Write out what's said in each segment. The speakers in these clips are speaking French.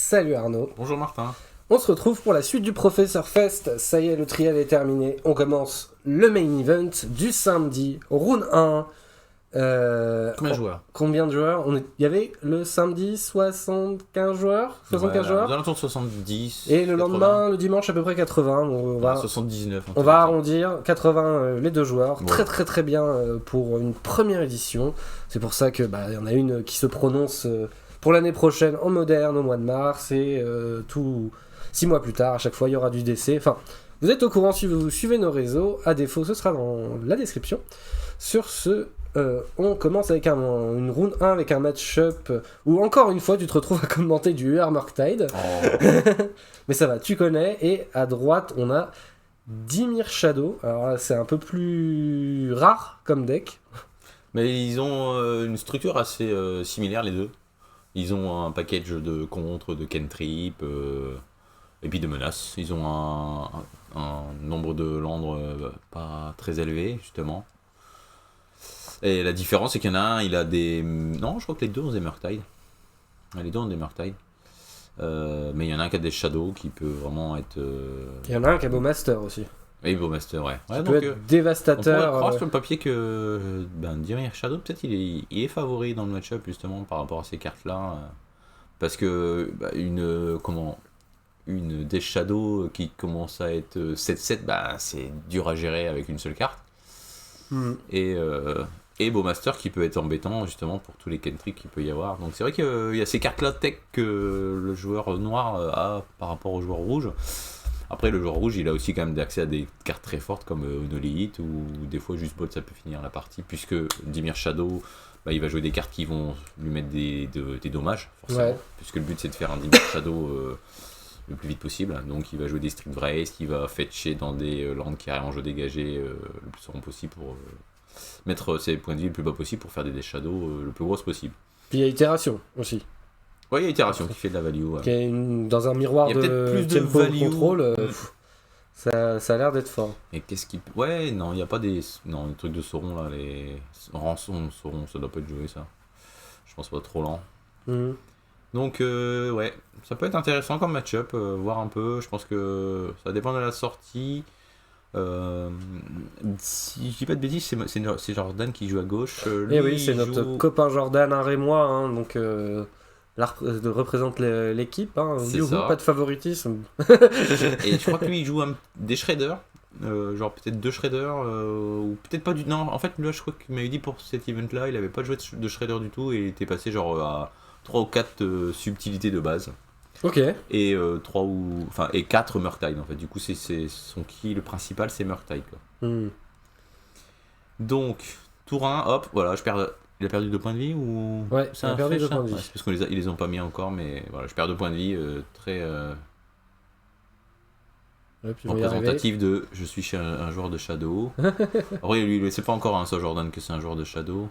Salut Arnaud. Bonjour Martin. On se retrouve pour la suite du Professeur Fest. Ça y est, le trial est terminé. On commence le main event du samedi, round 1. Combien de joueurs? Combien de joueurs? Il y avait le samedi 75 joueurs 75 joueurs. Aux alentours de 70. Et le 80. lendemain, le dimanche, à peu près 80. On va, 79. on va arrondir 80 les deux joueurs. Ouais. Très bien pour une première édition. C'est pour ça que y en a une qui se prononce pour l'année prochaine en moderne au mois de mars et tout 6 mois plus tard. À chaque fois, il y aura du décès. Enfin, vous êtes au courant si vous suivez nos réseaux. À défaut, ce sera dans la description. Sur ce, on commence avec une round 1 avec un match-up où encore une fois tu te retrouves à commenter du UR Murktide. Mais ça va, tu connais. Et à droite, on a Dimir Shadow. Alors là, c'est un peu plus rare comme deck. Mais ils ont une structure assez similaire les deux. Ils ont un package de contre, de cantrip et puis de menaces. Ils ont un nombre de landres pas très élevé justement. Et la différence, c'est qu'il y en a un, il a des... Non, je crois que les deux ont des Murktide. Les deux ont des Murktide. Mais il y en a un qui a des Shadows qui peut vraiment être... Il y en a un qui a Bowmaster aussi. Et Bowmaster, ouais. Qui peut être dévastateur. On pourrait croire sur le papier que Dimir Shadow, peut-être il est favori dans le match-up justement par rapport à ces cartes-là. Parce que une des Shadows qui commence à être 7-7, c'est dur à gérer avec une seule carte. Et Bowmaster qui peut être embêtant justement pour tous les cantrips qu'il peut y avoir. Donc c'est vrai qu'il y a ces cartes-là tech que le joueur noir a par rapport au joueur rouge. Après le joueur rouge il a aussi quand même accès à des cartes très fortes comme Onolith ou des fois juste bot ça peut finir la partie puisque Dimir Shadow il va jouer des cartes qui vont lui mettre des dommages forcément. Ouais. Puisque le but c'est de faire un Dimir Shadow le plus vite possible. Donc il va jouer des Strict Vrace, il va fetcher dans des lands carrés en jeu dégagé le plus souvent possible pour mettre ses points de vie le plus bas possible pour faire des shadows le plus gros possible. Puis il y a itération aussi. Ouais, il y a itération qui fait de la value. Ouais. Dans un miroir de plus de tempo value. Contrôle, ça a l'air d'être fort. Et qu'est-ce qui... Ouais, non, il n'y a pas des... Non, les trucs de Sauron là, les rançons de Sauron, ça doit pas être joué ça. Je pense pas trop lent. Donc ouais, ça peut être intéressant comme match-up, voir un peu. Je pense que ça dépend de la sortie. Si je dis pas de bêtises, c'est Jordan qui joue à gauche. Et oui, c'est notre copain Jordan, un Rémois, hein, donc représente l'équipe. Hein. Pas de favoritisme. Et je crois que lui il joue des shredders, genre peut-être 2 shredders, ou peut-être pas du. Non, en fait, là je crois qu'il m'avait dit pour cet event là, il avait pas joué de shredder du tout et il était passé genre à 3 ou 4 subtilités de base. Ok. Et 4 Murktide en fait. Du coup, c'est son qui le principal, c'est Murktide quoi. Donc, tour 1, hop, voilà, il a perdu 2 points de vie ou. Ouais, il a perdu 2 points de vie. C'est parce qu'ils les ont pas mis encore, mais voilà, je perds 2 points de vie, très représentatif de je suis chez un joueur de Shadow. Après, lui, c'est pas encore un seul Jordan que c'est un joueur de Shadow.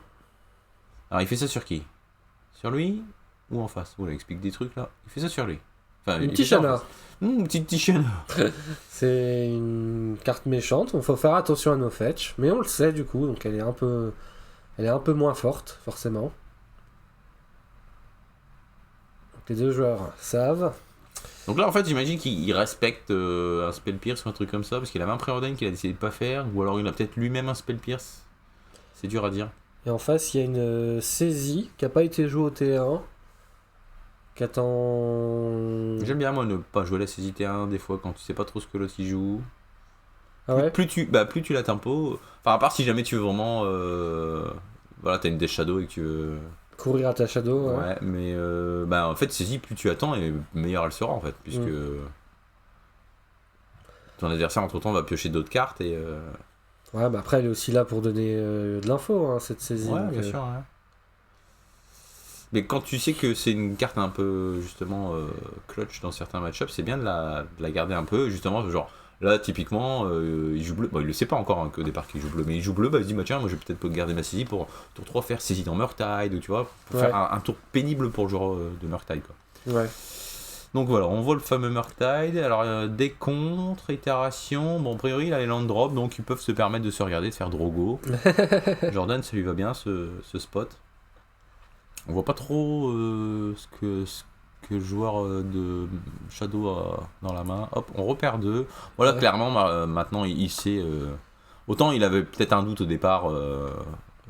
Alors, il fait ça sur qui? Sur lui ou en face? Oula, explique des trucs là. Il fait ça sur lui. Enfin, une Tishana. Une petite Tishana. C'est une carte méchante. Il faut faire attention à nos fetch. Mais on le sait du coup. Donc elle est un peu moins forte, forcément. Donc les deux joueurs savent. Donc là, en fait, j'imagine qu'il respecte un Spell Pierce ou un truc comme ça. Parce qu'il avait un préordain qu'il a décidé de pas faire. Ou alors il a peut-être lui-même un Spell Pierce. C'est dur à dire. Et en face, il y a une saisie qui n'a pas été jouée au T1. Qui attend... J'aime bien, moi, ne pas jouer la saisie T1 des fois quand tu sais pas trop ce que l'autre il joue. Ah ouais. Plus tu la tempo. Enfin, à part si jamais tu veux vraiment. Voilà, t'as une Death Shadow et que tu veux. Courir à ta Shadow. Ouais, mais en fait, saisie, plus tu attends et meilleure elle sera en fait. Puisque. Ton adversaire entre temps va piocher d'autres cartes et. Ouais, après elle est aussi là pour donner de l'info, hein, cette saisie. Ouais, bien sûr, ouais. Mais quand tu sais que c'est une carte un peu justement clutch dans certains match-ups, c'est bien de la garder un peu, justement, genre là typiquement il joue bleu, il le sait pas encore hein, qu'au départ qu'il joue bleu, mais il joue bleu, il se dit tiens moi je vais peut-être garder ma saisie pour tour 3 faire saisie dans Murktide, ou tu vois, pour faire un tour pénible pour le joueur de Murktide quoi. Ouais. Donc voilà, on voit le fameux Murktide. Alors des contre, itérations, bon a priori il a les land drop, donc ils peuvent se permettre de se regarder, de faire Drogo. Jordan ça lui va bien ce spot. On voit pas trop ce que le joueur de Shadow a dans la main. Hop, on repère 2. Voilà, Ouais. clairement, maintenant, il sait... Autant il avait peut-être un doute au départ,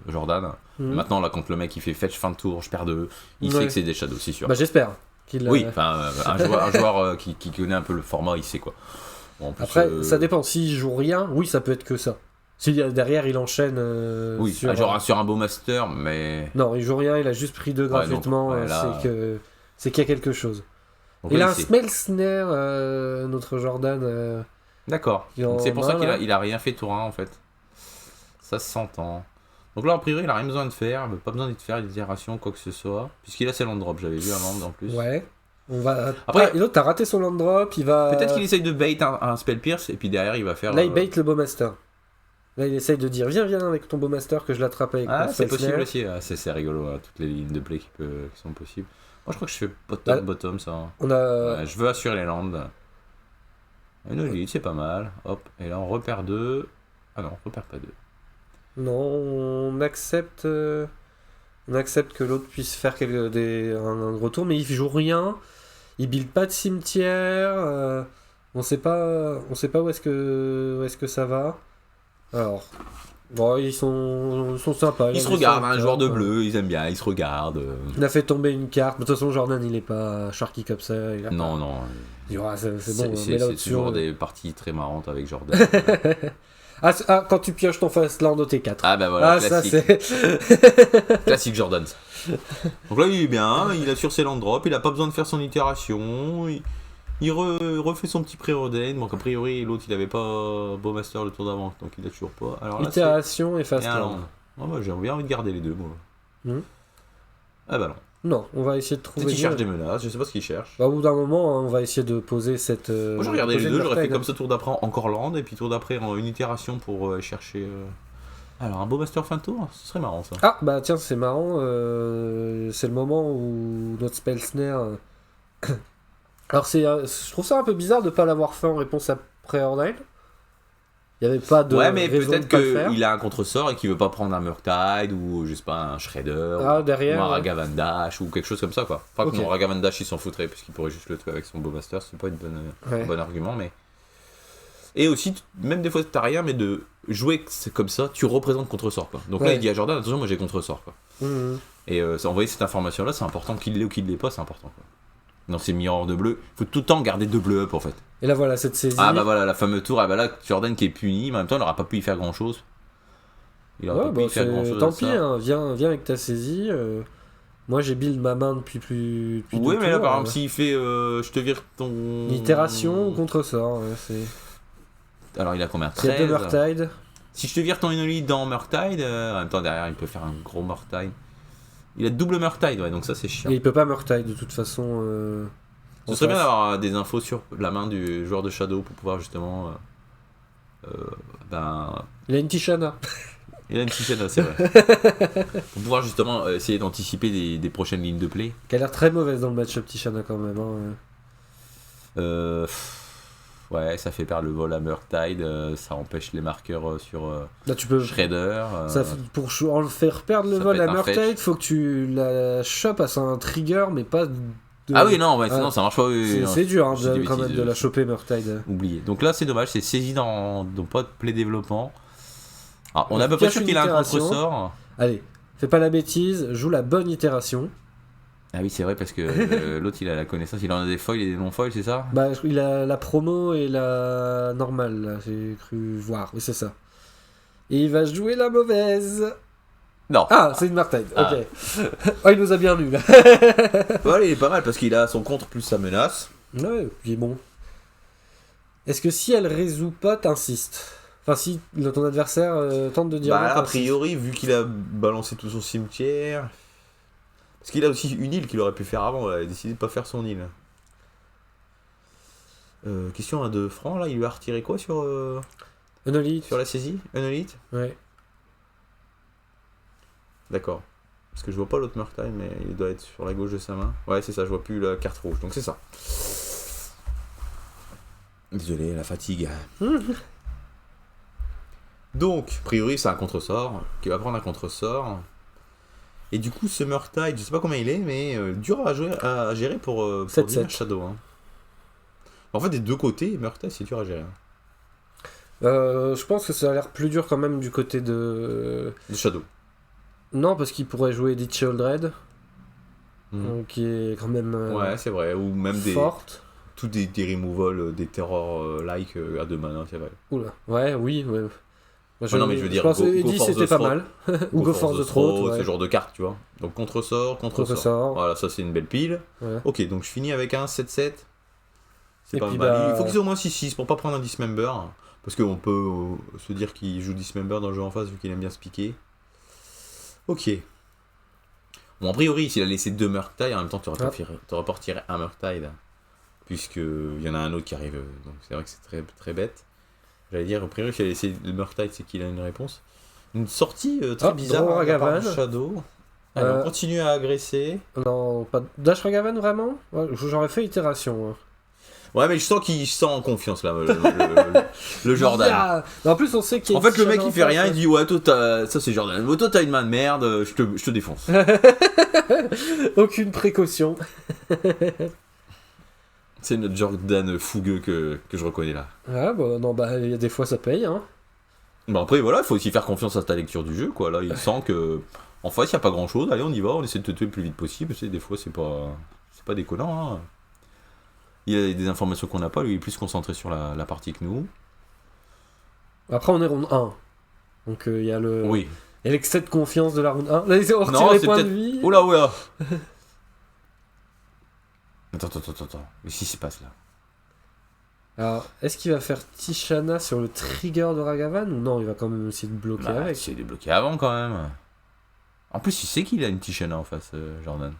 Jordan. Maintenant, là, contre le mec qui fait fetch fin de tour, je perds 2. Il sait Ouais. que c'est des Shadows, c'est sûr. Bah j'espère qu'il. Oui, enfin, un joueur qui connaît un peu le format, il sait quoi. Bon, en plus, Après, ça dépend. S'il joue rien, oui, ça peut être que ça. Si derrière il enchaîne oui, sur. genre sur un beau master, mais... Non, il joue rien, il a juste pris 2 gratuitement. donc, ouais, là- c'est qu'il y a quelque chose. Donc Il là, a un sait. Smell Snare, notre Jordan. D'accord. Il en Donc c'est pour ça a, qu'il là. a, il a rien fait tour 1 en fait. Ça s'entend. Donc là, a priori, il a rien besoin de faire. Pas besoin de faire d'itération, quoi que ce soit. Puisqu'il a ses land drop, j'avais vu un land en plus. Ouais. On va. Après- Ah, et l'autre, t'as raté son land drop, il va. Peut-être qu'il essaye de bait un spell pierce et puis derrière il va faire. Là, il bait le Bowmaster. Là, il essaye de dire viens avec ton Bowmaster que je l'attrape avec Ah, mon c'est Spell possible Snare. aussi. Ah, c'est rigolo, hein, toutes les lignes de play qui sont possibles. Moi, je crois que je fais Bah, bottom ça. On a. Ouais, je veux assurer les lands. Une elite, c'est pas mal. Hop, et là on repère 2. Ah non, on repère pas 2. Non, on accepte que l'autre puisse faire un gros tour, mais il joue rien. Il build pas de cimetière. On sait pas où est-ce que ça va. Alors, bon, ils sont sympas. Ils se regardent, un joueur de bleu, ils aiment bien, ils se regardent. Il a fait tomber une carte. De toute façon, Jordan, il est pas sharky comme ça. Il a Non, pas- non. Il dit, ah, c'est bon, C'est mets-la c'est au-dessus. toujours des parties très marrantes avec Jordan. Quand tu pioches ton fast land au T4. Ah bah voilà, ça classique. c'est. Classique Jordan. Donc là il est bien, il assure ses land drops, il a pas besoin de faire son itération, il refait son petit pré-ordain, donc a priori l'autre il avait pas Bowmaster le tour d'avant, donc il a toujours pas. Alors là, Itération et c'est fast un land. land. Oh, bah, j'ai bien envie de garder les deux moi. Mhm. Ah bah non. Non, on va essayer de trouver. Peut-être qu'il cherche des menaces, je sais pas ce qu'il cherche. Bah, au bout d'un moment, hein, on va essayer de poser cette. Moi je regardais les poser deux, le j'aurais fait Murktide. comme ça tour d'après encore land, et puis tour d'après en une itération pour chercher... Alors un Bowmaster fin de tour, ce serait marrant ça. Ah, bah tiens, c'est marrant. C'est le moment où notre Spell Snare. Alors, je trouve ça un peu bizarre de pas l'avoir fait en réponse à Preordain. Il n'y avait pas de. Ouais, mais raison peut-être de pas le faire. qu'il a un contre-sort et qu'il veut pas prendre un Murktide ou je sais pas un Shredder Ah, ou derrière. un Ouais. Ragavan Dash ou quelque chose comme ça quoi. Enfin, Ok. que mon Ragavan Dash il s'en foutrait puisqu'il pourrait juste le tuer avec son Bowmaster, c'est pas Ouais. un bon argument mais. Et aussi, même des fois t'as rien, mais de jouer comme ça, tu représentes contre-sort quoi. Donc là Ouais. il dit à Jordan, attention, moi j'ai contre-sort quoi. Mhm. Et envoyer cette information là, c'est important qu'il l'ait ou qu'il l'ait pas, c'est important quoi. Dans ces mirrors de bleu, faut tout le temps garder 2 bleus up en fait. Et là, voilà, cette saisie. Ah bah voilà, la fameuse tour, ah bah là, Jordan qui est puni, mais en même temps, il n'aura pas pu y faire grand chose. Il aura Ouais, pas pu bah, y faire grand chose. tant pis, hein, viens avec ta saisie. Moi, j'ai build ma main depuis Oui, deux mais là, tours, par exemple, s'il fait je te vire ton. Une itération ou contre-sort. Ouais, c'est... Alors, il a combien Il y a 2 13. Murktide. Si je te vire ton Inoli dans Murktide, en même temps, derrière, il peut faire un gros Murktide. Il a double Murktide, ouais, donc ça, c'est chiant. Et il peut pas Murktide de toute façon. Ce en serait bien face. d'avoir des infos sur la main du joueur de Shadow pour pouvoir justement. Il a une Tishana. Il a une Tishana, c'est vrai. Pour pouvoir justement essayer d'anticiper des prochaines lignes de play. Qui a l'air très mauvaise dans le match-up Tishana quand même. Hein. Ouais, ça fait perdre le vol à Murktide, ça empêche les marqueurs sur Là, tu peux. Shredder. Pour en faire perdre le ça vol peut à être un Murktide, faut que tu la chopes à un trigger, mais pas. Ah oui, non, ouais, Ouais. non, ça marche pas. Oui, non, C'est dur hein, je dis des quand même bêtises, de la choper Murktide. Oublié. Donc là, c'est dommage, c'est saisi dans pas de play développement. Alors, on est à peu Cache près sûr une qu'il a un itération. contre-sort. Allez, fais pas la bêtise, joue la bonne itération. Ah oui, c'est vrai, parce que l'autre, il a la connaissance, il en a des foils et des non-foils, c'est ça? Bah, il a la promo et la normale, là, j'ai cru voir, oui, c'est ça. Et il va jouer la mauvaise. Non. Ah, c'est une Murktide, Ah. ok. Oh, il nous a bien lu, là. Ouais, il est pas mal, parce qu'il a son contre plus sa menace. Ouais, puis bon. Est-ce que si elle résout pas, t'insistes? Enfin, si ton adversaire tente de dire Bah, non, a t'insistes. priori, vu qu'il a balancé tout son cimetière. Parce qu'il a aussi une île qu'il aurait pu faire avant, il a décidé de pas faire son île. Question à 2 francs, là, il lui a retiré quoi sur Unolith. la saisie? Unolith? Ouais. D'accord. Parce que je vois pas l'autre Murktide, mais il doit être sur la gauche de sa main. Ouais, c'est ça, je vois plus la carte rouge, donc c'est ça. Désolé, la fatigue. Donc, a priori, c'est un contre-sort, qui va prendre un contre-sort. Et du coup, Summertide, je sais pas combien il est, mais dur à gérer pour 7-7. Dina Shadow. Hein. En fait, des deux côtés, Summertide, c'est dur à gérer. Je pense que ça a l'air plus dur quand même du côté de... Shadow. Non, parce qu'il pourrait jouer Edith Childred, qui est quand même ouais, c'est vrai. Ou même forte. Tous des removals, des terrors-like à 2 mana, c'est vrai. Oula, ouais, oui. Ouais. Non, mais je veux dire, pense Go Edith Force c'était the pas Throat. mal. Ou Go Force the Throat, ouais. Ce genre de carte, tu vois. Donc contre-sort. Voilà, ça c'est une belle pile. Ouais. Ok, donc je finis avec un 7-7. C'est Et pas puis mal. Il faut qu'ils aient au moins 6-6 pour pas prendre un Dismember. Parce qu'on peut se dire qu'il joue Dismember dans le jeu en face vu qu'il aime bien se piquer. Ok. Bon, a priori, s'il a laissé 2 Murktide, en même temps, tu aurais pas retiré un Murktide. Puisqu'il y en a un autre qui arrive. Donc c'est vrai que c'est très, très bête. J'allais dire, a priori, s'il a laissé le Murktide, c'est qu'il a une réponse. Une sortie très bizarre Draw Ragavan. Shadow. Allez, on continue à agresser. Non, pas Dash Ragavan vraiment ouais, j'aurais fait itération. Hein. Ouais, mais je sens qu'il sent en confiance là, le Jordan. Yeah. En plus, on sait qu'il y a En fait, le mec Shadow il fait rien, face, il dit ouais, toi ça c'est Jordan. Oh, toi t'as une main de merde, je te défonce. Aucune précaution. C'est notre Jordan fougueux que je reconnais là. Ah bah non, bah il y a des fois ça paye. Hein. Bon, après voilà, il faut aussi faire confiance à ta lecture du jeu quoi. Là, il sent que en face il n'y a pas grand chose. Allez, on y va, on essaie de te tuer le plus vite possible. Des fois, c'est pas déconnant. Hein. Il y a des informations qu'on n'a pas, lui il est plus concentré sur la partie que nous. Après, on est round 1. Donc il y a le. Oui. Il y a l'excès de confiance de la round 1. Là, on retire Non, les c'est points de peut-être. vie. Oula. Attends. Qu'est-ce qui se passe là? Alors, est-ce qu'il va faire Tishana sur le trigger de Ragavan ou non? Il va quand même essayer de bloquer avec. Il est débloqué avant quand même. En plus, il sait qu'il a une Tishana en face, Jordan.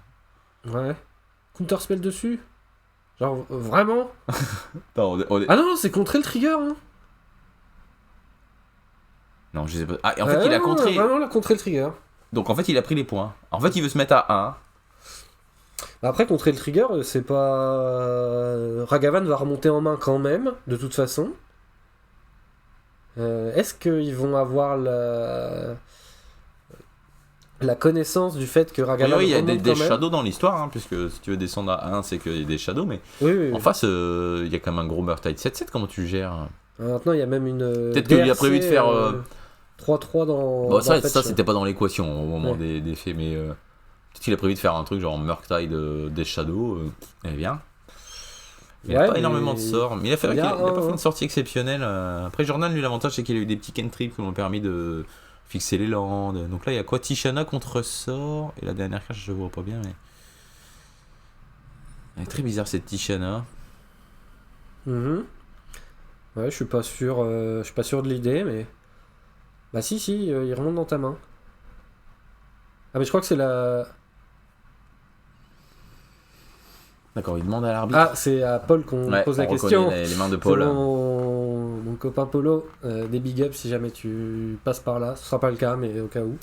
Ouais. Counterspell dessus? Genre, vraiment? Attends, Ah non, c'est contrer le trigger, hein. Non, je sais pas. Ah, en fait, il a contré. Vraiment, il a contré le trigger. Donc, en fait, il a pris les points. En fait, il veut se mettre à 1. Après, contrer le trigger, c'est pas... Ragavan va remonter en main quand même, de toute façon. Est-ce qu'ils vont avoir la connaissance du fait que Ragavan Il y a remonte des quand même shadows dans l'histoire, hein, puisque si tu veux descendre à 1, c'est qu'il y a des shadows, mais oui. en face, il y a quand même un gros Murktide 7-7, comment tu gères? Maintenant, il y a même une... Peut-être qu'il a prévu de faire... 3-3 dans... Bon, ça, Fetch. c'était pas dans l'équation au moment des faits, mais... Peut-être qu'il a prévu de faire un truc genre Murktide des shadows, eh bien... Il n'a pas énormément de sorts, mais il a pas fait une sortie exceptionnelle. Après, Jordan, lui, l'avantage, c'est qu'il a eu des petits cantrips qui lui ont permis de fixer les landes. Donc là, il y a quoi? Tishana contre sort. Et la dernière carte, je ne vois pas bien, mais. Elle est très bizarre cette Tishana. Ouais, je suis pas sûr de l'idée, mais. Bah, si, il remonte dans ta main. Ah, mais je crois que c'est la. D'accord, il demande à l'arbitre. Ah, c'est à Paul qu'on pose la question. Les mains de Paul. Mon copain Polo, des big ups si jamais tu passes par là. Ce sera pas le cas, mais au cas où.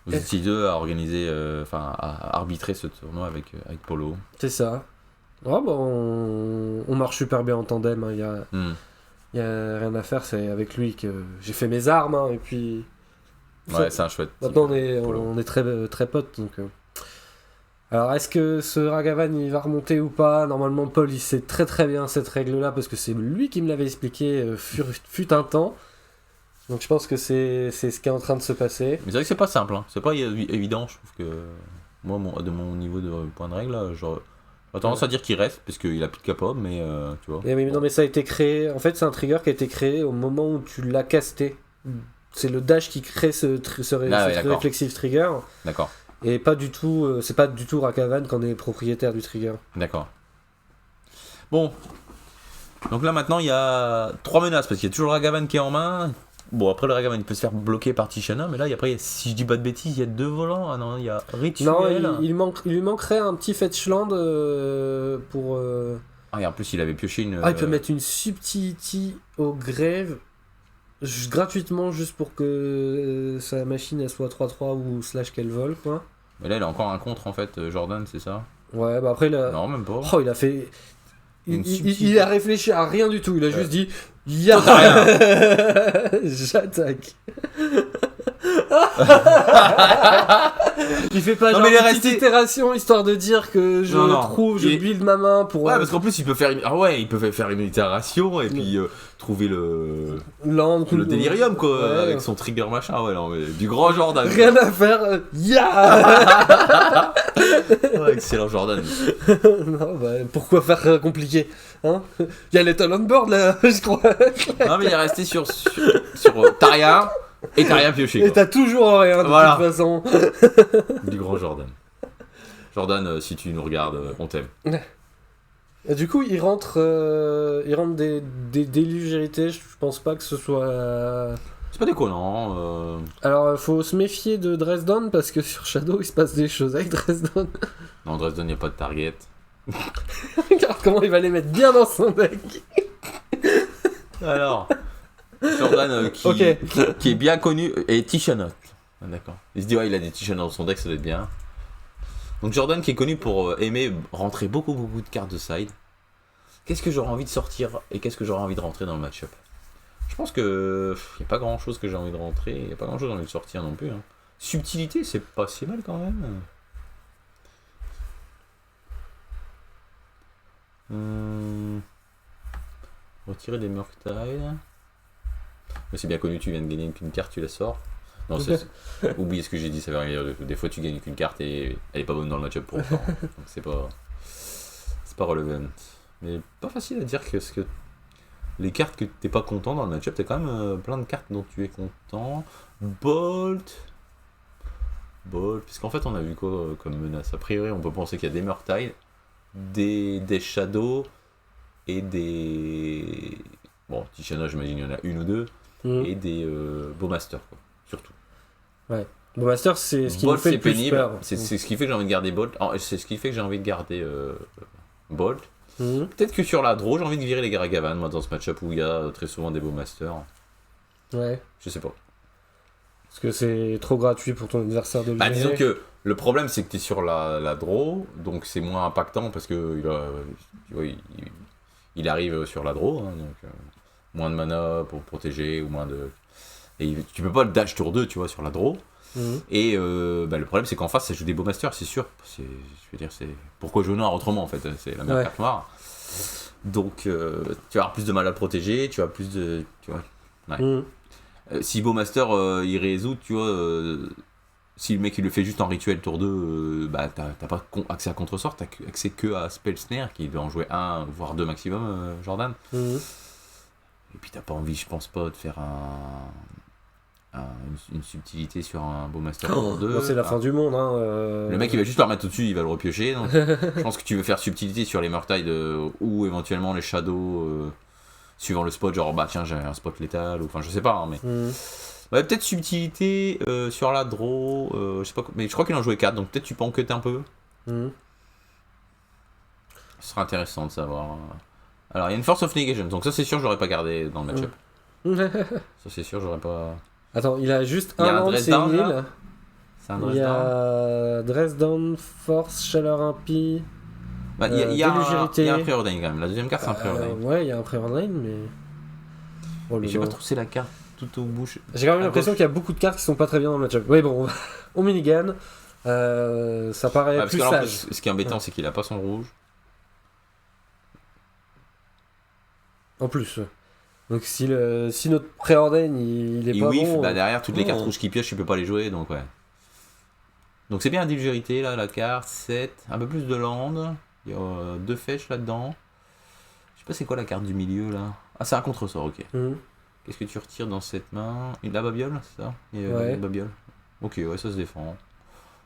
Vous étiez deux à organiser, à arbitrer ce tournoi avec Polo. C'est ça. Oh, bah, on marche super bien en tandem. Il y a rien à faire. C'est avec lui que j'ai fait mes armes. Et puis. Ouais, c'est un chouette. Maintenant, on est très, très potes. Donc. Alors, est-ce que ce Ragavan il va remonter ou pas? Normalement, Paul il sait très très bien cette règle-là parce que c'est lui qui me l'avait expliqué fut un temps. Donc je pense que c'est ce qui est en train de se passer. Mais c'est vrai que c'est pas simple, hein. C'est pas évident. Je trouve que moi, de mon niveau de point de règle, j'aurais tendance à dire qu'il reste parce qu'il a plus de capable, mais tu vois. Non, mais ça a été créé. En fait, c'est un trigger qui a été créé au moment où tu l'as casté. C'est le dash qui crée ce réflexive trigger. D'accord. Et pas du tout, c'est pas du tout Ragavan qu'on est propriétaire du trigger. D'accord. Bon. Donc là maintenant il y a 3 menaces parce qu'il y a toujours Ragavan qui est en main. Bon après le Ragavan il peut se faire bloquer par Tishana, mais là après si je dis pas de bêtises il y a 2 volants. Ah non il y a Rituel. Non il lui manquerait un petit fetchland pour... Ah et en plus il avait pioché une... Ah il peut mettre une subtility au grave gratuitement juste pour que sa machine elle soit 3-3 ou / qu'elle vole quoi. Mais là il a encore un contre en fait Jordan c'est ça? Ouais bah après là... Non même pas. Oh il a fait... Il a réfléchi à rien du tout, il a juste dit rien. J'attaque. Il fait pas Non, genre mais il est une petite resté- itération histoire de dire que je Non, trouve, je il est- build ma main pour Ouais, parce qu'en plus, il peut faire une itération et puis trouver le délirium, quoi, Ouais. avec son trigger machin. Ouais, non, mais du grand Jordan. Rien à faire, yeah. Ouais, excellent Jordan. Non, bah, pourquoi faire compliqué, hein? Il y a les on board là, je crois. Non, mais il est resté sur t'as rien et t'as rien pioché. Et Quoi. t'as toujours rien de Voilà. toute façon. Du grand Jordan. Jordan, si tu nous regardes, on t'aime. Et du coup, il rentre des déluges hérités. Je pense pas que ce soit. C'est pas déconnant. Alors, faut se méfier de Dresden parce que sur Shadow, il se passe des choses avec Dresden. Non, Dresden, il n'y a pas de target. Regarde comment il va les mettre bien dans son deck. Alors, Jordan Ok. qui est bien connu et Tishanot. Ah, d'accord. Il se dit, ouais, il a des Tishanot dans son deck, ça doit être bien. Donc Jordan qui est connu pour aimer rentrer beaucoup de cartes de side. Qu'est-ce que j'aurais envie de sortir et qu'est-ce que j'aurais envie de rentrer dans le match-up? Je pense que il n'y a pas grand-chose que j'ai envie de rentrer, il n'y a pas grand-chose que j'ai envie de sortir non plus. Hein. Subtilité, c'est pas si mal quand même. Retirer des Murktide. Mais c'est bien connu, tu viens de gagner qu'une carte, tu la sors. Non, oubliez ce que j'ai dit, ça veut rien dire. Des fois, tu gagnes qu'une carte et elle est pas bonne dans le match-up pour autant. Donc c'est pas relevant. Mais pas facile à dire que les cartes que t'es pas content dans le match-up, t'as quand même plein de cartes dont tu es content. Bolt, puisqu'en fait, on a vu quoi comme menace? A priori, on peut penser qu'il y a des Murktide, des Shadows et des. Bon, Tishana, j'imagine, il y en a une ou deux. Et des Bowmaster, quoi, surtout. Ouais. Bon, Master, c'est ce qui Bolt, nous fait c'est le plus pénible. peur. C'est ce qui fait que j'ai envie de garder Bolt. C'est ce qui fait que j'ai envie de garder Bolt. Mhm. Peut-être que sur la draw, j'ai envie de virer les Garagavan, moi, dans ce match-up où il y a très souvent des Bowmaster. Ouais. Je sais pas. Parce que c'est trop gratuit pour ton adversaire de le Bah, gérer. disons que le problème, c'est que tu es sur la draw, donc c'est moins impactant parce que il arrive sur la draw, hein, donc moins de mana pour protéger ou moins de. Et tu peux pas le dash tour 2, tu vois, sur la draw. Mhm. Et le problème, c'est qu'en face, ça joue des Bowmaster, c'est sûr. Je veux dire, c'est pourquoi jouer noir autrement en fait, c'est la meilleure carte noire. Donc, tu vas avoir plus de mal à le protéger, tu as plus de. Tu vois, ouais. Mhm. Si Bowmaster il résout, tu vois, si le mec il le fait juste en rituel tour 2, bah t'as pas accès à contre-sort, t'as accès que à Spell Snare qui doit en jouer 1 voire 2 maximum, Jordan. Mhm. Et puis t'as pas envie, je pense pas, de faire une subtilité sur un Bowmaster tour 2. Bon, c'est la fin du monde. Hein, Le mec il va juste le remettre au-dessus, il va le repiocher. Donc je pense que tu veux faire subtilité sur les Murktide ou éventuellement les Shadows. Suivant le spot, genre bah tiens j'ai un spot létal, ou enfin je sais pas, hein, mais. Mhm. Ouais, peut-être subtilité sur la draw, je sais pas, mais je crois qu'il en jouait 4, donc peut-être tu peux enquêter un peu. Mhm. Ce sera intéressant de savoir. Alors il y a une Force of Negation, donc ça c'est sûr j'aurais pas gardé dans le match-up. Ça c'est sûr j'aurais pas. Attends, il a juste Il y a un un land, c'est Dresden, une là. île. C'est un Il y Dresden. a Dresden, Force, Chaleur impie. Bah, il y a Déluge un hérité. Preordain quand même, la deuxième carte c'est un Preordain. Ouais, il y a un Preordain, mais. Oh, Mais le j'ai pas nom. trouvé la carte tout au bouche. J'ai quand même à l'impression gauche. qu'il y a beaucoup de cartes qui sont pas très bien dans le match-up. Oui, bon, au minigun, ça paraît Parce plus que là, en sage. plus, ce qui est embêtant c'est qu'il a pas son rouge. En plus. Donc si notre Preordain il est Et pas whiff, bon. bah derrière toutes les cartes oh. rouges qui piochent, tu peux pas les jouer, donc ouais. Donc c'est bien indulgérité là, la carte, 7, un peu plus de land, il y a 2 fetch là-dedans. Je sais pas c'est quoi la carte du milieu là. Ah c'est un contre-sort, ok. Mhm. Qu'est-ce que tu retires dans cette main? La babiole, c'est ça? Il y a Ouais. une babiole. Ok, ouais, ça se défend.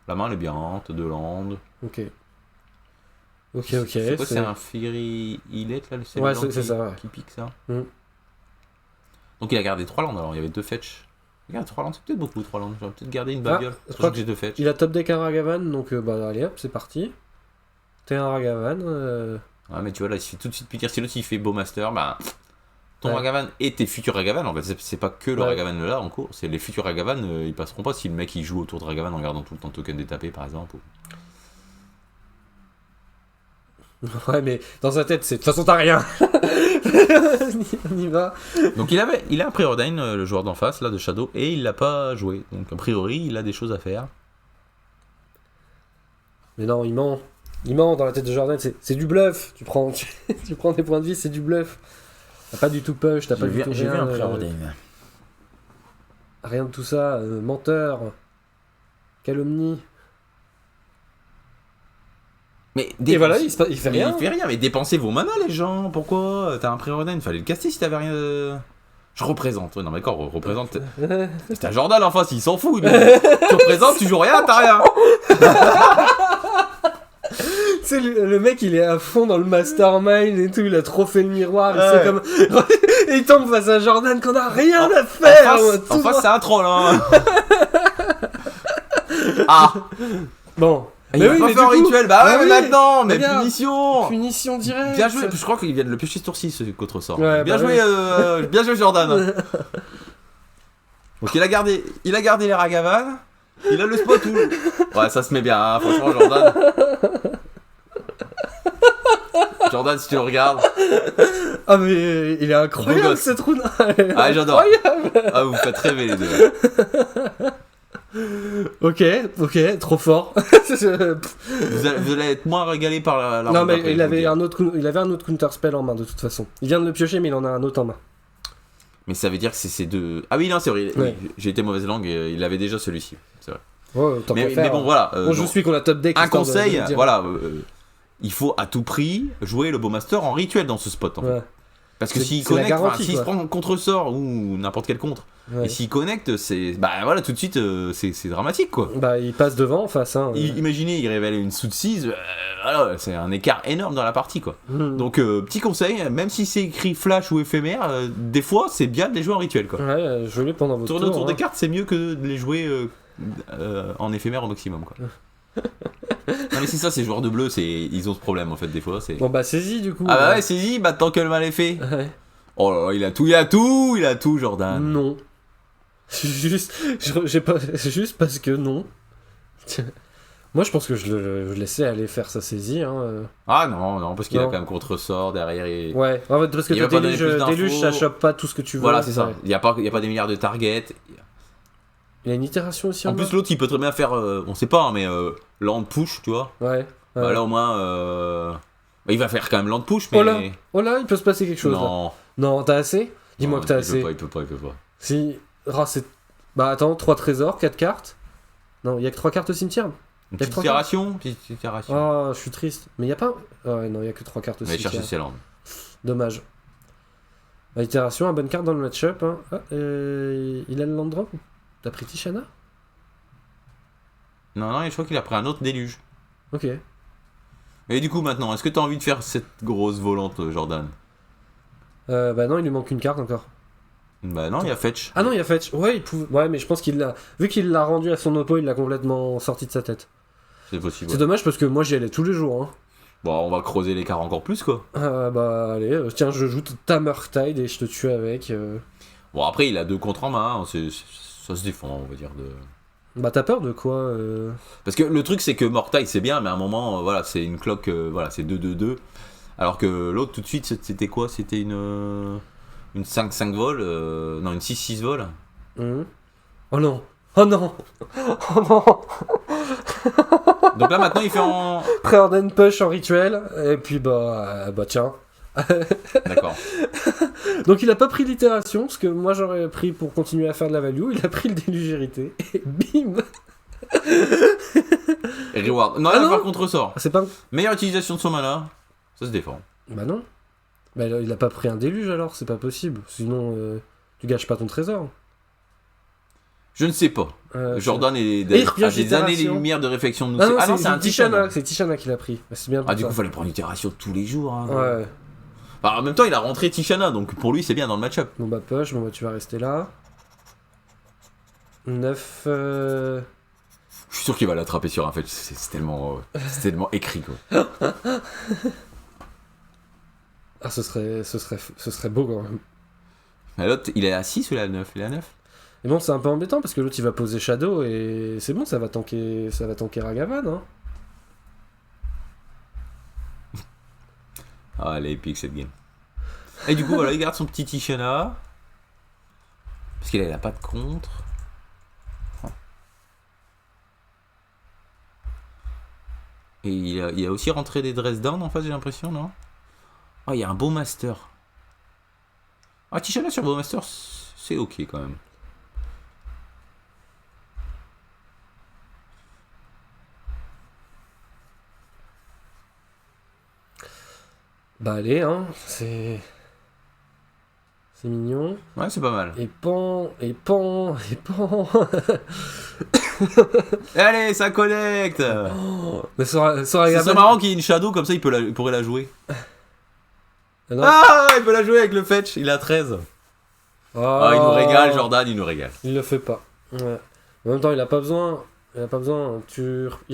La main elle est bien, t'as 2 land. Ok. Ok. C'est quoi, c'est un Fairy Hillet là, le Ouais, land c'est ça, ouais. qui pique ça. Mhm. Donc il a gardé 3 lands alors, il y avait 2 fetch. Regarde, 3 lands, c'est peut-être beaucoup 3 lands. J'aurais peut-être gardé une babiole. je Je crois crois que j'ai 2 fetch. Il a top deck un Ragavan, donc bah allez hop, c'est parti. T'es un Ragavan. Ouais, mais tu vois, là, il se fait tout de suite piquer. Si l'autre il fait Bowmaster, bah. Ton Ouais. Ragavan et tes futurs Ragavan, en fait, c'est pas que le Ouais. Ragavan là en cours, c'est les futurs Ragavan, ils passeront pas si le mec il joue autour de Ragavan en gardant tout le temps token détapé par exemple. Ouais, mais dans sa tête, c'est de toute façon t'as rien. On y va. Donc il a un preordain, le joueur d'en face, là, de Shadow, et il l'a pas joué. Donc a priori, il a des choses à faire. Mais non, il ment. Il ment dans la tête de Jordan, c'est du bluff. Tu prends des points de vie, c'est du bluff. T'as pas du tout push, t'as pas du tout J'ai vu rien. un preordain. Rien de tout ça. Menteur. Calomnie. Mais Et voilà, il fait rien. Il fait rien, mais dépensez vos manas, les gens. Pourquoi? T'as un preordain, fallait le caster si t'avais rien. Je représente. Ouais, non, mais d'accord, représente. T'as Jordan en face, il s'en fout. Tu représentes, tu joues rien, t'as rien. C'est le mec, il est à fond dans le mastermind et tout, il a trop fait le miroir, il sait comme... et il tombe face à Jordan qu'on a rien à faire. En face, c'est un troll, hein. Ah. Bon. Il va pas faire un rituel, bah ouais, mais maintenant, mais bien. punition. Punition directe. Bien joué, je crois qu'il vient de le piocher ce tour-ci, ce contre-sort. Ouais, bien joué, bien joué Jordan. Donc il a gardé les Ragavan, il a le spot où... Ouais, ça se met bien, hein, franchement, Jordan. Jordan, si tu le regardes. Ah, mais il est incroyable cette roue. Ah, j'adore. Ah, vous me faites rêver les deux. Ok, trop fort. Vous allez être moins régalé par la non, mais il avait un autre counterspell en main de toute façon. Il vient de le piocher, mais il en a un autre en main. Mais ça veut dire que c'est ces deux. Ah oui, non, c'est vrai. Ouais. Oui, j'ai été mauvaise langue, il avait déjà celui-ci. C'est vrai. Ouais, Mais bon, voilà. Bon, je suis qu'on a top deck. Un conseil, voilà. Il faut à tout prix jouer le Bowmaster en rituel dans ce spot. En fait. Parce que s'il connecte, s'il se prend contre-sort ou n'importe quel contre, et s'il connecte, c'est. Bah voilà, tout de suite, c'est dramatique quoi. Bah, il passe devant en face. Hein, Imaginez, il révèle une sous de 6, voilà, c'est un écart énorme dans la partie quoi. Donc, petit conseil, même si c'est écrit flash ou éphémère, des fois c'est bien de les jouer en rituel quoi. Ouais, jouez-les pendant votre tour. Tourner autour des cartes, c'est mieux que de les jouer en éphémère au maximum quoi. Non mais c'est ça, ces joueurs de bleu, ils ont ce problème en fait des fois. Bon bah saisis du coup. Ah bah ouais, saisis, bah tant que le mal est fait. Ouais. Oh là là, il a tout Jordan. Non. Juste parce que non. Moi je pense que je laissais aller faire sa saisie. Hein. Ah non, parce qu'il a quand même contre-sort derrière. Et... Ouais, en fait, parce que déluge, ça chope pas tout ce que tu veux. Voilà, c'est ça. Il y a pas des milliards de targets. Il y a une itération aussi en plus, l'autre il peut très bien faire, on sait pas, hein, mais land push, tu vois. Ouais. Bah, là au moins, il va faire quand même land push, mais. Oh là, il peut se passer quelque chose. Non, t'as assez? Dis-moi que t'as assez. Il peut pas. Si. Bah attends, 3 trésors, 4 cartes. Non, il y a que 3 cartes au cimetière. Une petite itération. Oh, je suis triste. Mais il y a pas. Ouais, non, il y a que 3 cartes au cimetière. Chercher ses landes. Dommage. Itération, une bonne carte dans le match-up. Hein. Il a le land drop? T'as pris Tishana? Non, je crois qu'il a pris un autre déluge. Ok. Et du coup, maintenant, est-ce que t'as envie de faire cette grosse volante, Jordan? Bah non, il lui manque une carte encore. Bah non, il y a Fetch. Ah non, il y a Fetch. Ouais, ouais, mais je pense qu'il l'a. Vu qu'il l'a rendu à son oppo, il l'a complètement sorti de sa tête. C'est possible. C'est dommage parce que moi j'y allais tous les jours. Hein. Bon, on va creuser l'écart encore plus, quoi. Bah allez, tiens, je joue ta Murktide et je te tue avec. Bon, après, il a 2 contre en main. Hein, ça se défend, on va dire. Bah t'as peur de quoi Parce que le truc, c'est que Murktide, c'est bien, mais à un moment, voilà, c'est une cloque, voilà, c'est 2-2-2. Alors que l'autre, tout de suite, c'était quoi? C'était une 5-5 vol, non, une 6-6 vol. Oh non. Oh non. Oh non. Donc là, maintenant, il fait en... Preordain push en rituel, et puis bah tiens. D'accord. Donc il a pas pris l'itération, ce que moi j'aurais pris pour continuer à faire de la value, il a pris le déluge hérité, et bim. Et reward. Non, il va faire contre-sort. C'est pas... Meilleure utilisation de son mana, ça se défend. Bah non. Bah il a pas pris un déluge alors, c'est pas possible. Sinon, tu gâches pas ton trésor. Je ne sais pas. Jordan a des années-lumière de réflexion de nous. Ah non, c'est un Tishana. C'est Tishana qui l'a pris. Bah, c'est bien. Du coup, il fallait prendre une itération tous les jours. Hein, ouais. Bah, en même temps, il a rentré Tishana, donc pour lui, c'est bien dans le match-up. Bon bah push, bon bah tu vas rester là. 9... Je suis sûr qu'il va l'attraper sur un fetch, c'est tellement écrit quoi. Ah, ce serait beau quand même. Mais l'autre, il est à 6 ou il est à 9? Il est à 9. Et bon, c'est un peu embêtant parce que l'autre il va poser Shadow et c'est bon, ça va tanker Ragavan. Hein. Ah, elle est épique cette game. Et du coup, voilà, il garde son petit Tishana. Parce qu'il a pas de contre. Et il a aussi rentré des Dresden en face, j'ai l'impression, non? Ah, il y a un beau master. Ah, Tishana sur beau master, c'est ok quand même. Bah allez, hein, c'est mignon. Ouais, c'est pas mal. Et pan. Allez, ça connecte. Mais ça aurait C'est marrant qu'il y ait une Shadow, comme ça il pourrait la jouer. Non. Ah, il peut la jouer avec le fetch, il a 13. Ah, il nous régale, Jordan, il nous régale. Il le fait pas. Ouais. En même temps, il a pas besoin. Il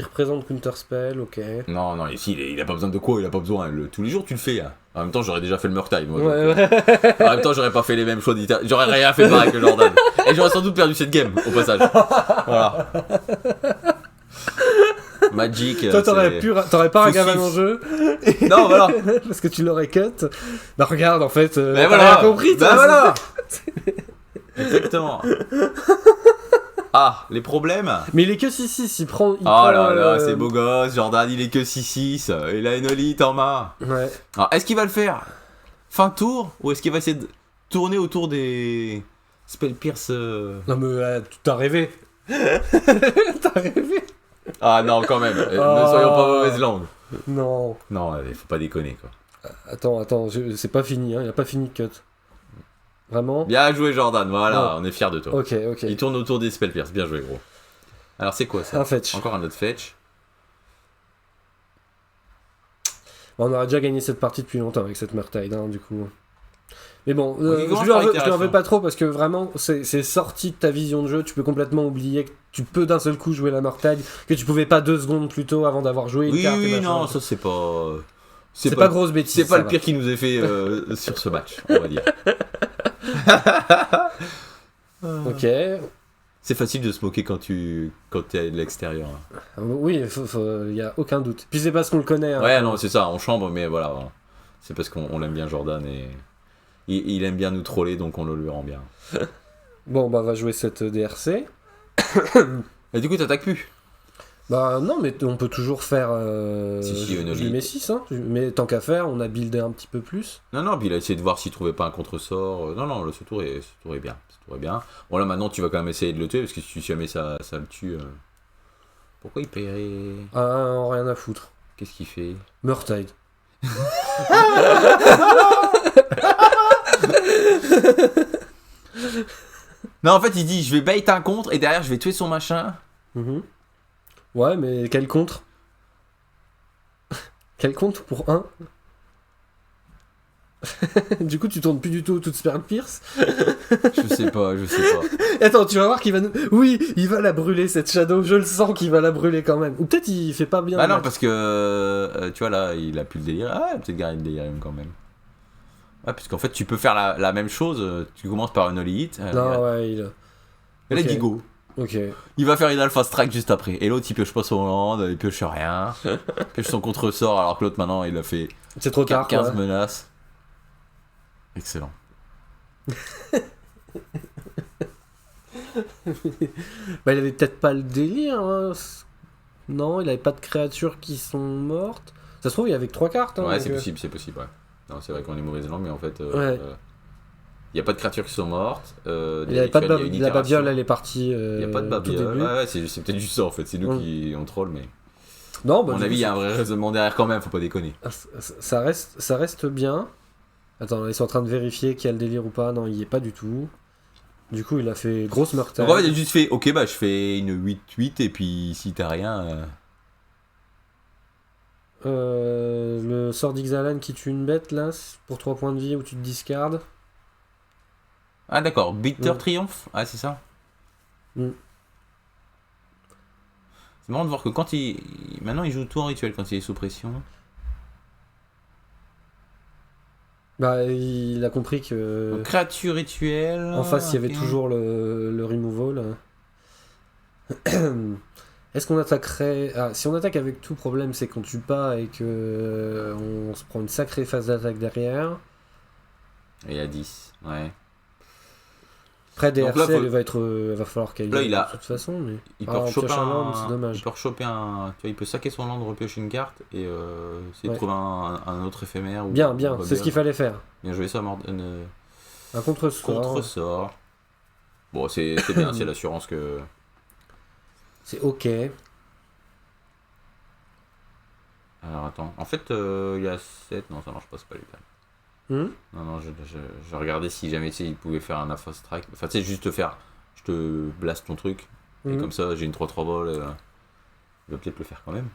représente Counterspell, ok. Non, ici, il a pas besoin de quoi, il a pas besoin. Tous les jours, tu le fais. Hein. En même temps, j'aurais déjà fait le Murktide, moi. Ouais. En même temps, j'aurais pas fait les mêmes choix d'Italie. J'aurais rien fait pareil que Jordan. Et j'aurais sans doute perdu cette game, au passage. Voilà. Magic. Toi, t'aurais pas Ragavan en jeu. Non, voilà. Parce que tu l'aurais cut. Bah, regarde, en fait. Mais t'as voilà. rien compris, Bah, voilà. Exactement. Ah, les problèmes. Mais il est que 6-6, il prend. Oh là là, c'est beau gosse, Jordan, il est que 6-6, il a une olite en main. Ouais. Alors, est-ce qu'il va le faire fin de tour ou est-ce qu'il va essayer de tourner autour des Spell Pierce Non, mais t'as rêvé. T'as rêvé. Ah non, quand même, ne soyons pas mauvaise langue. Non. Non, il faut pas déconner quoi. Attends, c'est pas fini, hein, il a pas fini de cut. Vraiment. Bien joué, Jordan, voilà, Non. on est fiers de toi. Ok. Il tourne autour des Spell Pierce, bien joué, gros. Alors, c'est quoi ça? Un fetch. Encore un autre fetch. On aurait déjà gagné cette partie depuis longtemps avec cette Murktide, hein, du coup. Mais bon, il commence je lui en par veux itération. pas trop parce que vraiment, c'est sorti de ta vision de jeu. Tu peux complètement oublier que tu peux d'un seul coup jouer la Murktide, que tu pouvais pas 2 secondes plus tôt avant d'avoir joué une carte. Oui, non, ça c'est pas. C'est pas grosse bêtise. C'est pas ça le pire qui nous ait fait sur ce match, on va dire. Ok. C'est facile de se moquer quand t'es à l'extérieur. Oui, y a aucun doute. Puis c'est parce qu'on le connaît. Hein. Ouais, non, c'est ça, on chambre, mais voilà. C'est parce qu'on l'aime bien, Jordan, et il aime bien nous troller, donc on le lui rend bien. Bon, bah, on va jouer cette DRC. Et du coup, t'attaques plus. Bah, non, mais on peut toujours faire. Si, une je lui mets 6, hein. Mais tant qu'à faire, on a buildé un petit peu plus. Non, puis il a essayé de voir s'il trouvait pas un contre-sort. Non, ce tour est bien. Bon, là, maintenant, tu vas quand même essayer de le tuer, parce que si jamais ça le tue. Pourquoi il paierait. Ah, rien à foutre. Qu'est-ce qu'il fait? Murktide. Non, en fait, il dit je vais bait un contre et derrière je vais tuer son machin. Ouais, mais quel contre? Quel contre pour 1? Du coup, tu tournes plus du tout toute Spell Pierce. Je sais pas. Attends, tu vas voir qu'il va nous. Oui, il va la brûler cette Shadow. Je le sens qu'il va la brûler quand même. Ou peut-être il fait pas bien. Bah non, parce que tu vois là, il a plus le délire. Ah, peut-être garder le délirium quand même. Ouais, parce qu'en fait, tu peux faire la même chose. Tu commences par une Holy Hit. Non, ouais, il. Et là, Ok. il dit go. Ok. Il va faire une Alpha Strike juste après. Et l'autre, il pioche pas son land, il pioche rien. Il pioche son contre-sort, alors que l'autre, maintenant, il a fait C'est trop tard. 15 quoi. menaces. Excellent. Bah, il avait peut-être pas le délire. Hein. Non, il avait pas de créatures qui sont mortes. Ça se trouve, il y avait que 3 cartes. Hein, Ouais, donc, c'est possible, ouais. Non, c'est vrai qu'on est mauvaise langue, mais en fait, Ouais. y a pas de créatures qui sont mortes. Il avait pas de la babiole, elle est partie. Il y a pas de tout babiole. début. Ouais, c'est peut-être juste ça en fait. C'est nous Ouais. qui on troll, mais. Non, bah, À mon du avis, coup, il y a un vrai raisonnement derrière quand même, faut pas déconner. ça reste bien. Attends, ils sont en train de vérifier qu'il y a le délire ou pas. Non, il y est pas du tout. Du coup, il a fait grosse Murktide. Donc en fait, il a juste fait ok, bah je fais une 8-8 et puis si t'as rien. Le sort d'Ixalan qui tue une bête là, pour 3 points de vie où tu te discardes. Ah d'accord, Bitter Ouais. Triomphe. Ah, c'est ça. Mm. C'est marrant de voir que quand maintenant il joue tout en rituel quand il est sous pression. Bah, il a compris que. Donc, créature rituelle. En face, il y avait ok. toujours le removal. Est-ce qu'on attaquerait... si on attaque avec tout, problème, c'est qu'on tue pas et que on se prend une sacrée phase d'attaque derrière. Et à 10, ouais. Après, Donc DRC, là, va falloir qu'elle là, y il aille a- de toute façon. Mais... Il peut on rechoper pioche un land, c'est dommage. Il peut rechoper tu vois, il peut saquer son land, repiocher une carte et essayer de trouver un autre éphémère. Bien, c'est ce qu'il fallait faire. Bien joué ça, Un contre-sort. Contre-sort. Bon, c'est bien, c'est l'assurance que... C'est ok. Alors attends, en fait, il y a 7... Non, ça marche pas, c'est pas légal. Non, je regardais si jamais tu sais, il pouvait faire un Alpha Strike. Enfin, tu sais, juste te faire... Je te blast ton truc. Et comme ça, j'ai une 3-3 vol. Il va peut-être le faire quand même.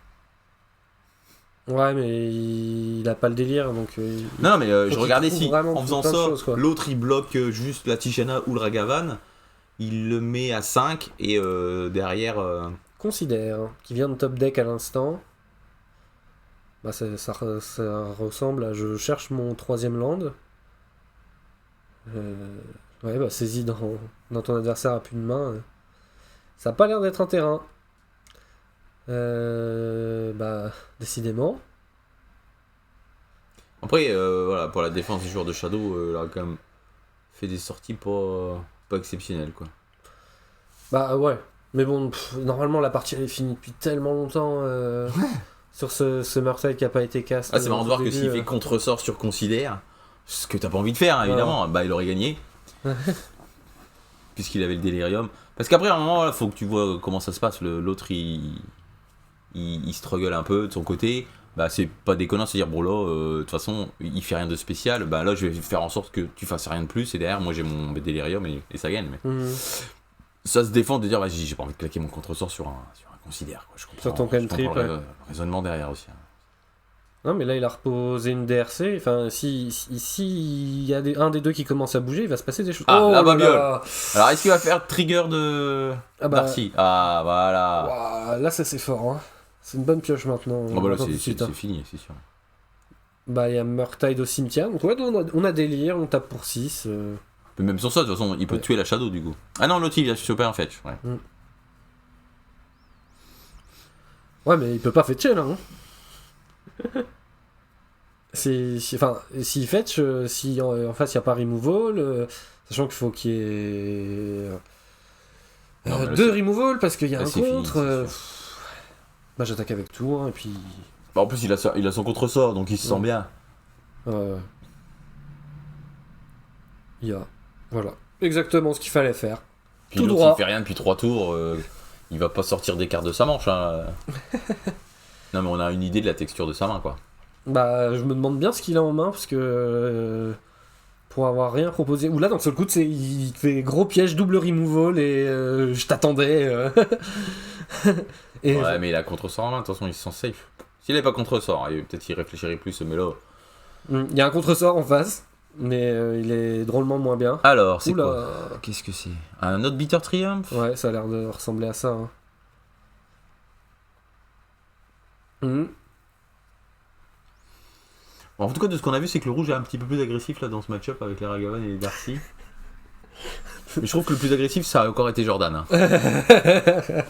Ouais, mais il a pas le délire, donc... Non, mais je qu'il regardais trouve si, vraiment en faisant plein de ça, choses, quoi. l'autre il bloque juste la Tishana ou le Ragavan. Il le met à 5 et derrière... Considère, qui vient de top deck à l'instant. Bah ça ressemble à... Je cherche mon 3ème land. Ouais, bah saisis dans ton adversaire à plus de main. Ça a pas l'air d'être un terrain. Bah, décidément. Après, voilà, pour la défense du joueur de Shadow, il a quand même fait des sorties pas exceptionnelles, quoi. Bah ouais. Mais bon, normalement la partie elle est finie depuis tellement longtemps. Sur ce Murktide qui a pas été cast. Ah, c'est marrant de voir que s'il fait contre-sort sur Considère, ce que t'as pas envie de faire, hein, évidemment, bah il aurait gagné. Puisqu'il avait le délirium. Parce qu'après, à un moment, il faut que tu vois comment ça se passe. L'autre, il struggle un peu de son côté. Bah, c'est pas déconnant de se dire, bon là, de toute façon, il fait rien de spécial. Bah là, je vais faire en sorte que tu fasses rien de plus. Et derrière, moi, j'ai mon délirium et ça gagne. Mais... Ça se défend de dire, vas-y, j'ai pas envie de claquer mon contre-sort sur un Considère. Quoi. Je comprends, sur ton cantrip, le raisonnement derrière aussi. Hein. Non, mais là, il a reposé une DRC. Enfin, si il y a un des deux qui commence à bouger, il va se passer des choses. Ah, la babiole. Là. Alors, est-ce qu'il va faire trigger de Darcy? Ah, voilà. Wow, là, ça c'est fort. Hein. C'est une bonne pioche maintenant. Oh, bah là, c'est fini, c'est sûr. Bah, il y a Murktide au cimetière. Donc, ouais, on a délire, on tape pour 6. Mais même sur ça, de toute façon, il peut tuer la Shadow du coup. Ah non, l'autre il a chopé un fetch. Ouais. Ouais, mais il peut pas fetcher là. Hein. S'il fetch, si en face il n'y a pas removal, sachant qu'il faut qu'il y ait 2 removal parce qu'il y a un contre. Bah, j'attaque avec tout, hein, et puis. Bah, en plus, il a son contre-sort donc il se sent bien. Voilà. Exactement ce qu'il fallait faire. Puis l'autre il fait rien depuis 3 tours, il va pas sortir des cartes de sa manche. Hein. Non, mais on a une idée de la texture de sa main, quoi. Bah, je me demande bien ce qu'il a en main parce que. Pour avoir rien proposé. Ou là, d'un seul coup, il fait gros piège, double removal et je t'attendais. Ouais, mais il a contre-sort en main, de toute façon, il se sent safe. S'il n'avait pas contre-sort, peut-être qu'il réfléchirait plus, mais là. Il y a un contre-sort en face, mais il est drôlement moins bien. Alors, c'est quoi? Qu'est-ce que c'est? Un autre Bitter Triumph? Ouais, ça a l'air de ressembler à ça. Hein. Bon, en tout cas, de ce qu'on a vu, c'est que le rouge est un petit peu plus agressif là dans ce match-up avec les Ragavan et les Darcy. Mais je trouve que le plus agressif, ça a encore été Jordan. Hein.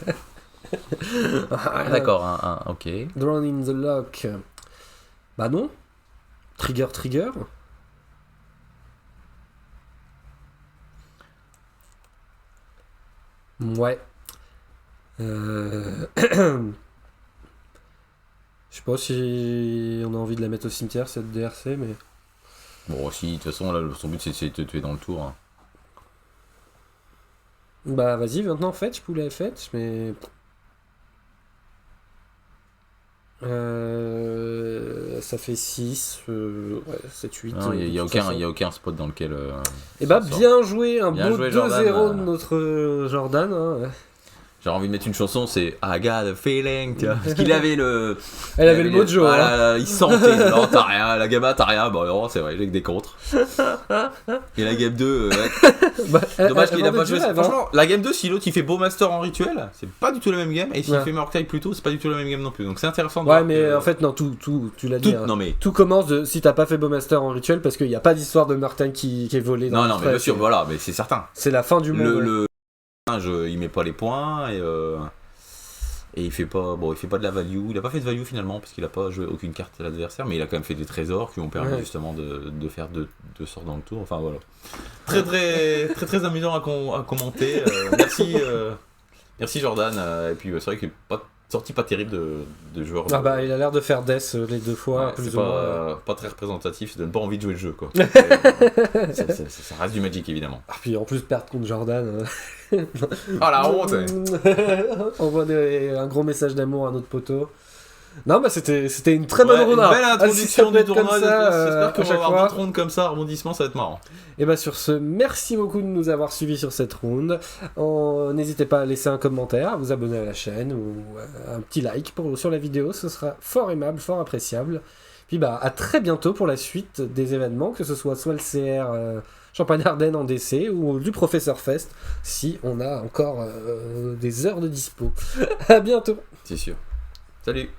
D'accord, ok. Drawn in the lock. Bah non. Trigger. Ouais. Je sais pas si on a envie de la mettre au cimetière cette DRC, mais. Bon, si, de toute façon, là, son but c'est de te tuer dans le tour. Hein. Bah vas-y, maintenant fetch, poulet fetch, mais. Ça fait 6, 7, 8. Il n'y a aucun spot dans lequel. Et bah bien joué, bien beau joué, 2-0 de notre Jordan. Hein. J'aurais envie de mettre une chanson, c'est I got a feeling, tu vois. Parce qu'il avait le. Elle avait le mojo. Voilà, il sentait. Non, t'as rien, la gamma, t'as rien. Bon, non, c'est vrai, j'ai que des contres. Et la game 2, dommage qu'il a pas joué. Franchement, la game 2, si l'autre il fait beau master en rituel, c'est pas du tout la même game. Et s'il fait Murktide plus tôt, c'est pas du tout la même game non plus. Donc c'est intéressant de voir. Ouais, mais en fait, non, tout tu l'as dit. Non, mais... Tout commence si t'as pas fait beau master en rituel parce qu'il n'y a pas d'histoire de Murktide qui est volé. Non, mais bien sûr, voilà, mais c'est certain. C'est la fin du monde. Il met pas les points et Et il fait pas de la value. Il a pas fait de value finalement parce qu'il a pas joué aucune carte à l'adversaire, mais il a quand même fait des trésors qui ont permis justement de faire deux sorts dans le tour. Enfin voilà. Très amusant à commenter. Merci Jordan. Et puis c'est vrai qu'il n'est pas sorti pas terrible de joueurs. Ah bah il a l'air de faire Death les 2 fois. C'est pas très représentatif, ça donne pas envie de jouer le jeu quoi. Ça reste du Magic évidemment. Ah puis en plus perdre contre Jordan. Ah la honte. Envoie un gros message d'amour à notre poteau. Non bah c'était une très bonne ronde. Une belle introduction du tournoi. J'espère qu'on va avoir fois. d'autres rondes comme ça, rebondissement, ça va être marrant. Et bah sur ce, merci beaucoup de nous avoir suivis sur cette ronde. N'hésitez pas à laisser un commentaire, à vous abonner à la chaîne ou un petit like sur la vidéo, ce sera fort aimable, fort appréciable. Puis bah à très bientôt pour la suite des événements, que ce soit le CR Champagne-Ardenne en DC ou du Professeur Fest, si on a encore des heures de dispo. À bientôt. C'est sûr. Salut.